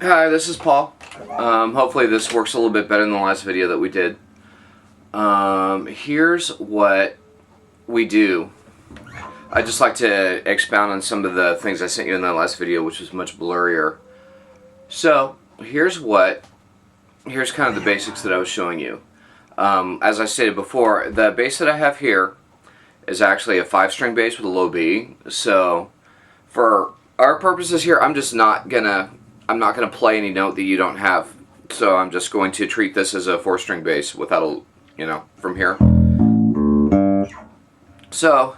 Hi, this is Paul. Hopefully this works a little bit better than the last video that we did. Here's what we do. I'd just like to expound on some of the things I sent you in that last video, which was much blurrier. So, here's kind of the basics that I was showing you. As I stated before, the bass that I have here is actually a 5-string bass with a low B. So, for our purposes here, I'm not gonna play any note that you don't have. So I'm just going to treat this as a 4-string bass without from here. So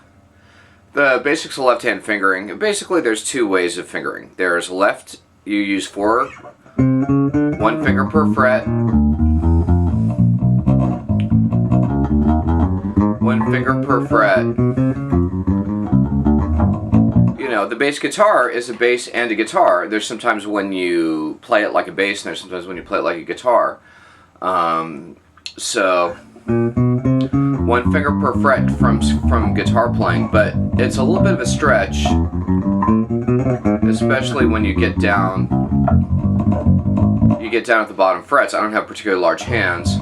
the basics of left-hand fingering. Basically, there's two ways of fingering. There's left. You use 4, 1 finger per fret. 1 finger per fret. The bass guitar is a bass and a guitar. There's sometimes when you play it like a bass, and there's sometimes when you play it like a guitar. So 1 finger per fret from guitar playing, but it's a little bit of a stretch, especially when you get down. You get down at the bottom frets. I don't have particularly large hands.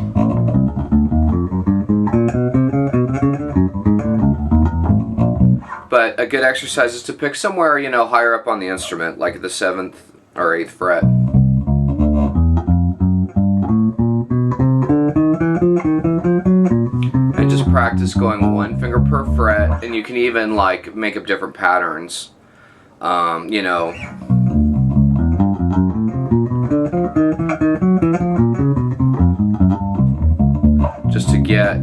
But a good exercise is to pick somewhere, higher up on the instrument, like the 7th or 8th fret. And just practice going 1 finger per fret, and you can even make up different patterns. Just to get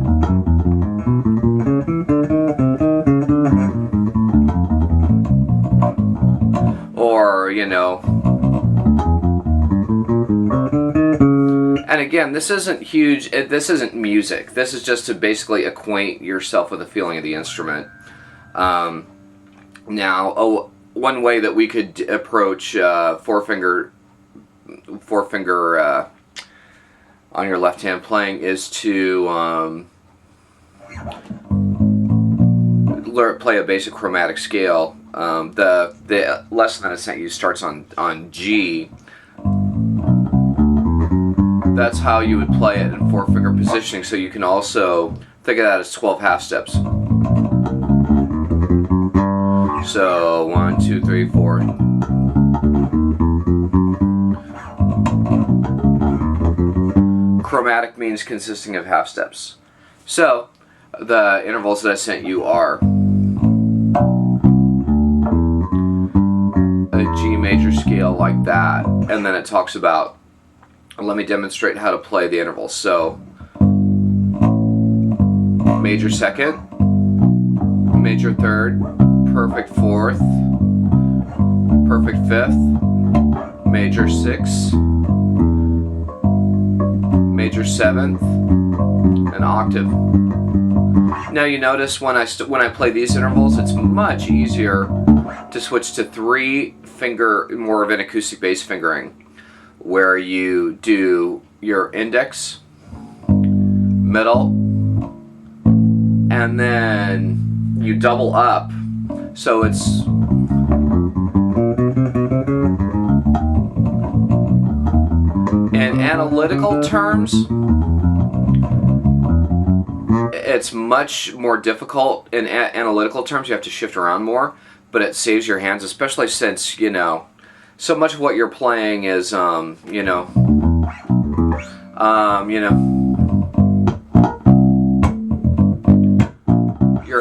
and again, this isn't huge, this isn't music, this is just to basically acquaint yourself with the feeling of the instrument. Now, one way that we could approach 4 finger on your left hand playing is to play a basic chromatic scale. The lesson that I sent you starts on G. That's how you would play it in 4-finger positioning, so you can also think of that as 12 half steps. So 1, 2, 3, 4. Chromatic means consisting of half steps. So the intervals that I sent you are a G major scale like that, and then it talks about, let me demonstrate how to play the intervals. So major 2nd, major 3rd, perfect 4th, perfect 5th, major 6th, major 7th, an octave. Now you notice when I play these intervals, it's much easier to switch to 3-finger, more of an acoustic bass fingering, where you do your index, middle, and then you double up. So it's in analytical terms, it's much more difficult. In analytical terms, you have to shift around more, but it saves your hands, especially since, so much of what you're playing is, your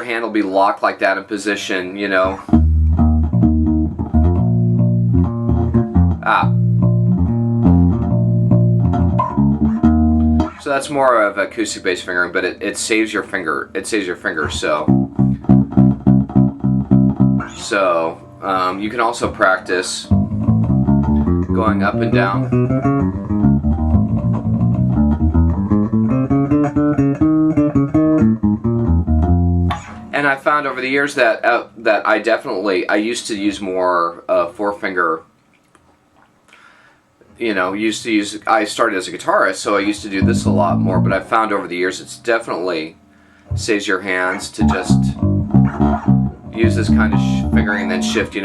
hand will be locked like that in position, So that's more of acoustic bass fingering, but it saves your finger. It saves your finger. So you can also practice going up and down. And I found over the years that I used to use more 4-finger. I started as a guitarist, so I used to do this a lot more, but I found over the years it's definitely saves your hands to just use this kind of fingering and then shift,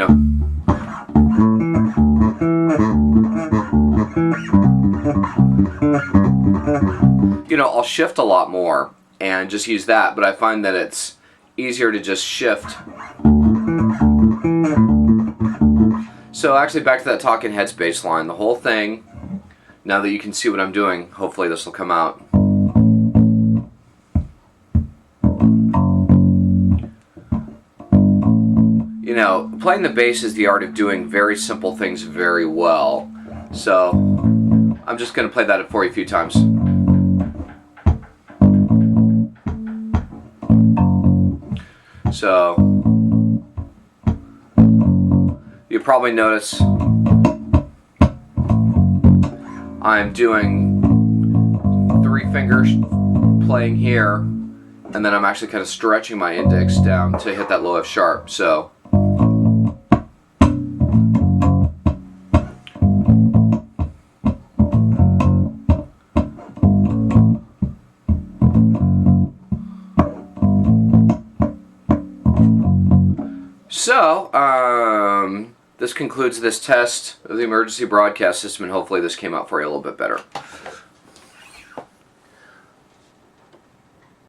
You know, I'll shift a lot more and just use that, but I find that it's easier to just shift. So actually back to that Talking Heads bass line, the whole thing, now that you can see what I'm doing, hopefully this will come out. You know, playing the bass is the art of doing very simple things very well. So I'm just going to play that for you a few times. So you probably notice I'm doing 3 fingers playing here, and then I'm actually kind of stretching my index down to hit that low F sharp. So this concludes this test of the emergency broadcast system, and hopefully this came out for you a little bit better.